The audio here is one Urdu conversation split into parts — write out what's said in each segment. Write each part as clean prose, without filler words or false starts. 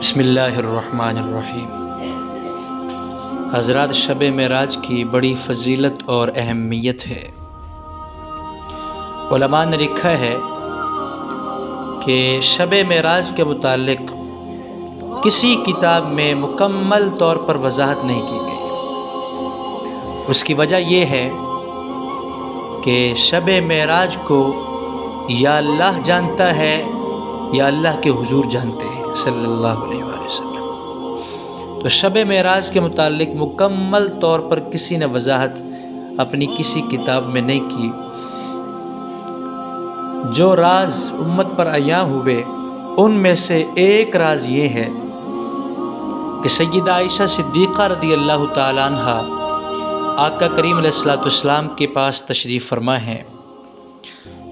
بسم اللہ الرحمن الرحیم۔ حضرات، شب معراج کی بڑی فضیلت اور اہمیت ہے۔ علماء نے لکھا ہے کہ شب معراج کے متعلق کسی کتاب میں مکمل طور پر وضاحت نہیں کی گئی۔ اس کی وجہ یہ ہے کہ شب معراج کو یا اللہ جانتا ہے یا اللہ کے حضور جانتے ہیں صلی اللہ علیہ وآلہ وسلم۔ تو شب معراج کے متعلق مکمل طور پر کسی نے وضاحت اپنی کسی کتاب میں نہیں کی۔ جو راز امت پر عیاں ہوئے ان میں سے ایک راز یہ ہے کہ سیدہ عائشہ صدیقہ رضی اللہ تعالیٰ عنہ آقا کریم علیہ السلام کے پاس تشریف فرما ہیں۔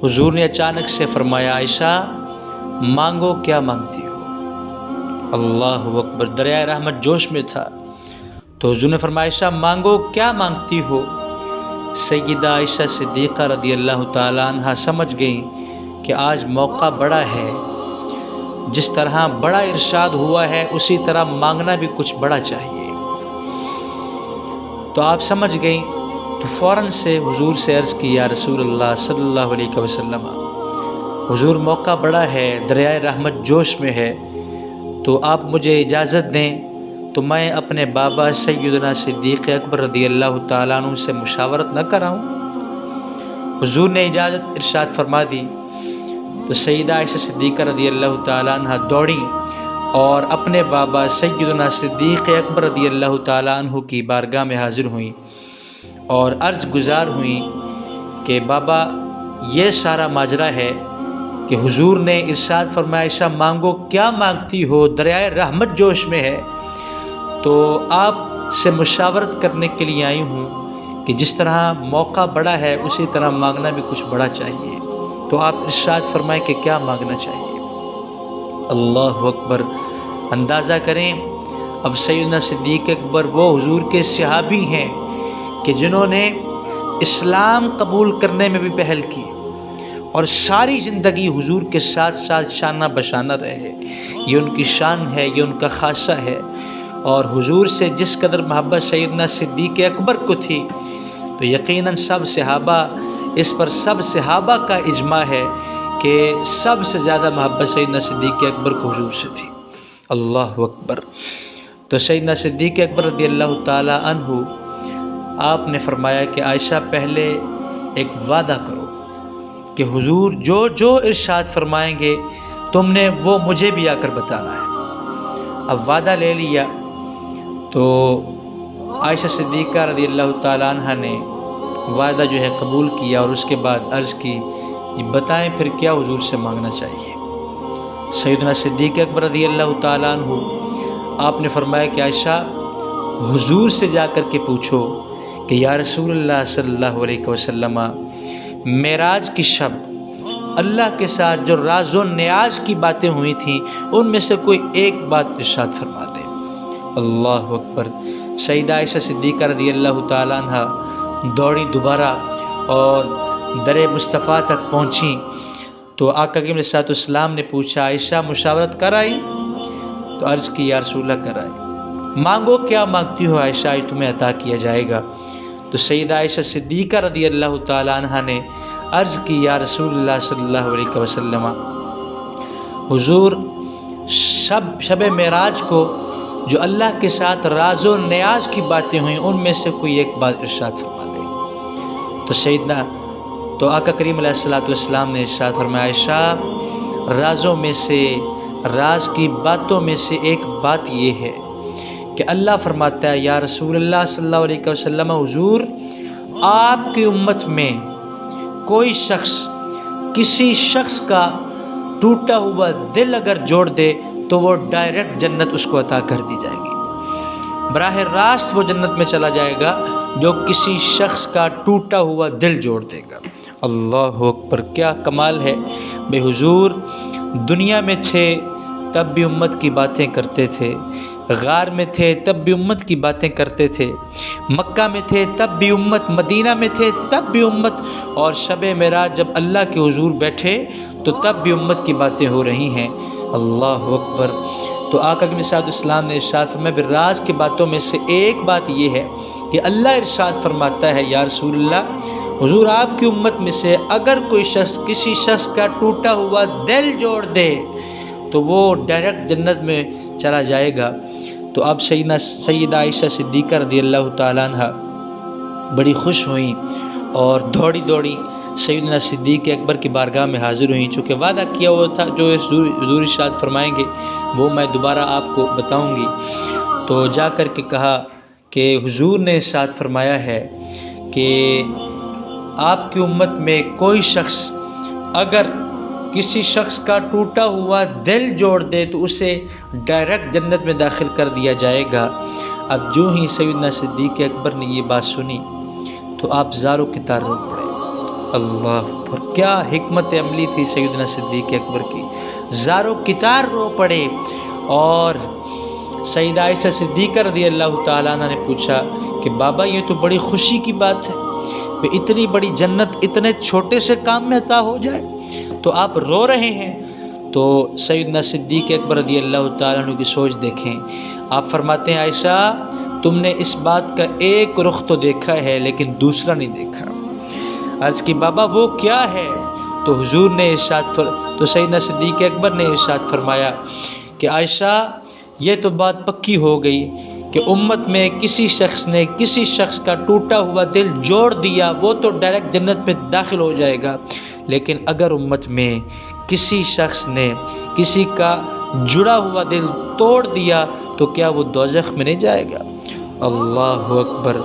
حضور نے اچانک سے فرمایا، عائشہ مانگو کیا مانگتی ہو؟ اللہ اکبر! دریائے رحمت جوش میں تھا تو حضور نے فرمایا، عائشہ مانگو کیا مانگتی ہو؟ سیدہ عائشہ صدیقہ رضی اللہ تعالیٰ عنہ سمجھ گئیں کہ آج موقع بڑا ہے، جس طرح بڑا ارشاد ہوا ہے اسی طرح مانگنا بھی کچھ بڑا چاہیے۔ تو آپ سمجھ گئیں تو فوراً سے حضور سے عرض کی، یا رسول اللہ صلی اللہ علیہ وسلم، حضور موقع بڑا ہے، دریائے رحمت جوش میں ہے، تو آپ مجھے اجازت دیں تو میں اپنے بابا سیدنا صدیق اکبر رضی اللہ تعالیٰ عنہ سے مشاورت نہ کراؤں؟ حضور نے اجازت ارشاد فرما دی تو سیدہ عائشہ صدیقہ رضی اللہ تعالیٰ عنہ دوڑیں اور اپنے بابا سیدنا صدیق اکبر رضی اللہ تعالیٰ عنہ کی بارگاہ میں حاضر ہوئیں اور عرض گزار ہوئیں کہ بابا یہ سارا ماجرا ہے کہ حضور نے ارشاد فرمایا، عائشہ مانگو کیا مانگتی ہو، دریائے رحمت جوش میں ہے، تو آپ سے مشاورت کرنے کے لیے آئی ہوں کہ جس طرح موقع بڑا ہے اسی طرح مانگنا بھی کچھ بڑا چاہیے، تو آپ ارشاد فرمائیں کہ کیا مانگنا چاہیے۔ اللہ اکبر! اندازہ کریں، اب سیدنا صدیق اکبر وہ حضور کے صحابی ہیں کہ جنہوں نے اسلام قبول کرنے میں بھی پہل کی اور ساری زندگی حضور کے ساتھ ساتھ شانہ بشانہ رہے۔ یہ ان کی شان ہے، یہ ان کا خاصہ ہے، اور حضور سے جس قدر محبت سیدنا صدیق اکبر کو تھی تو یقیناً سب صحابہ، اس پر سب صحابہ کا اجماع ہے کہ سب سے زیادہ محبت سیدنا صدیق اکبر کو حضور سے تھی۔ اللہ اکبر! تو سیدنا صدیق اکبر رضی اللہ تعالیٰ عنہ آپ نے فرمایا کہ عائشہ پہلے ایک وعدہ کرو کہ حضور جو جو ارشاد فرمائیں گے تم نے وہ مجھے بھی آ کر بتانا ہے۔ اب وعدہ لے لیا تو عائشہ صدیقہ رضی اللہ تعالیٰ عنہ نے وعدہ جو ہے قبول کیا اور اس کے بعد عرض کی، بتائیں پھر کیا حضور سے مانگنا چاہیے؟ سیدنا صدیق اکبر رضی اللہ تعالیٰ عنہ آپ نے فرمایا کہ عائشہ حضور سے جا کر کے پوچھو کہ یا رسول اللہ صلی اللہ علیہ وسلم، معراج کی شب اللہ کے ساتھ جو راز و نیاز کی باتیں ہوئی تھیں ان میں سے کوئی ایک بات ارشاد فرما دے۔ اللہ اکبر! سیدہ عائشہ صدیقہ رضی اللہ تعالیٰ عنہ دوڑی دوبارہ اور در مصطفیٰ تک پہنچیں تو آقا کریم علیہ السلام نے پوچھا، عائشہ مشاورت کرائی؟ تو عرض کی، یا رسول اللہ کرائی۔ مانگو کیا مانگتی ہو عائشہ، آج تمہیں عطا کیا جائے گا۔ تو سیدہ عائشہ صدیقہ رضی اللہ تعالیٰ عنہ نے عرض کی، یا رسول اللہ صلی اللہ علیہ وسلم، حضور شب معراج کو جو اللہ کے ساتھ راز و نیاز کی باتیں ہوئیں ان میں سے کوئی ایک بات ارشاد فرما دے۔ تو آقا کریم علیہ السلام نے ارشاد فرمایا، عائشہ رازوں میں سے، راز کی باتوں میں سے ایک بات یہ ہے کہ اللہ فرماتا ہے، یا رسول اللہ صلی اللہ علیہ وسلم، حضور آپ کی امت میں کوئی شخص کسی شخص کا ٹوٹا ہوا دل اگر جوڑ دے تو وہ ڈائریکٹ جنت اس کو عطا کر دی جائے گی، براہ راست وہ جنت میں چلا جائے گا جو کسی شخص کا ٹوٹا ہوا دل جوڑ دے گا۔ اللہ اکبر! کیا کمال ہے! بے حضور دنیا میں تھے تب بھی امت کی باتیں کرتے تھے، غار میں تھے تب بھی امت کی باتیں کرتے تھے، مکہ میں تھے تب بھی امت، مدینہ میں تھے تب بھی امت، اور شب معراج جب اللہ کے حضور بیٹھے تو تب بھی امت کی باتیں ہو رہی ہیں۔ اللہ اکبر! تو آقا کریم صلی اللہ علیہ وسلم نے ارشاد فرمایا پھر راز کی باتوں میں سے ایک بات یہ ہے کہ اللہ ارشاد فرماتا ہے یا رسول اللہ حضور آپ کی امت میں سے اگر کوئی شخص کسی شخص کا ٹوٹا ہوا دل جوڑ دے تو وہ ڈائریکٹ جنت میں چلا جائے گا۔ تو اب سیدہ عائشہ صدیقہ رضی اللہ تعالیٰ عنہ بڑی خوش ہوئیں اور دوڑی دوڑی سیدنا صدیق اکبر کی بارگاہ میں حاضر ہوئیں، چونکہ وعدہ کیا ہوا تھا جو حضور ارشاد فرمائیں گے وہ میں دوبارہ آپ کو بتاؤں گی۔ تو جا کر کے کہا کہ حضور نے ارشاد فرمایا ہے کہ آپ کی امت میں کوئی شخص اگر کسی شخص کا ٹوٹا ہوا دل جوڑ دے تو اسے ڈائریکٹ جنت میں داخل کر دیا جائے گا۔ اب جو ہی سیدنا صدیق اکبر نے یہ بات سنی تو آپ زاروں کی طرح رو پڑے۔ اللہ پر کیا حکمت عملی تھی سیدنا صدیق اکبر کی، زاروں کی طرح رو پڑے۔ اور سیدہ عائشہ صدیقہ رضی اللہ تعالیٰ عنہ نے پوچھا کہ بابا یہ تو بڑی خوشی کی بات ہے کہ اتنی بڑی جنت اتنے چھوٹے سے کام میں عطا ہو جائے، تو آپ رو رہے ہیں؟ تو سیدنا صدیق اکبر رضی اللہ تعالیٰ عنہ کی سوچ دیکھیں۔ آپ فرماتے ہیں عائشہ تم نے اس بات کا ایک رخ تو دیکھا ہے لیکن دوسرا نہیں دیکھا۔ عرض کی بابا وہ کیا ہے؟ تو حضور نے تو سیدنا صدیق اکبر نے ارشاد فرمایا کہ عائشہ یہ تو بات پکی ہو گئی کہ امت میں کسی شخص نے کسی شخص کا ٹوٹا ہوا دل جوڑ دیا وہ تو ڈائریکٹ جنت میں داخل ہو جائے گا، لیکن اگر امت میں کسی شخص نے کسی کا جڑا ہوا دل توڑ دیا تو کیا وہ دوزخ میں نہیں جائے گا؟ اللہ اکبر۔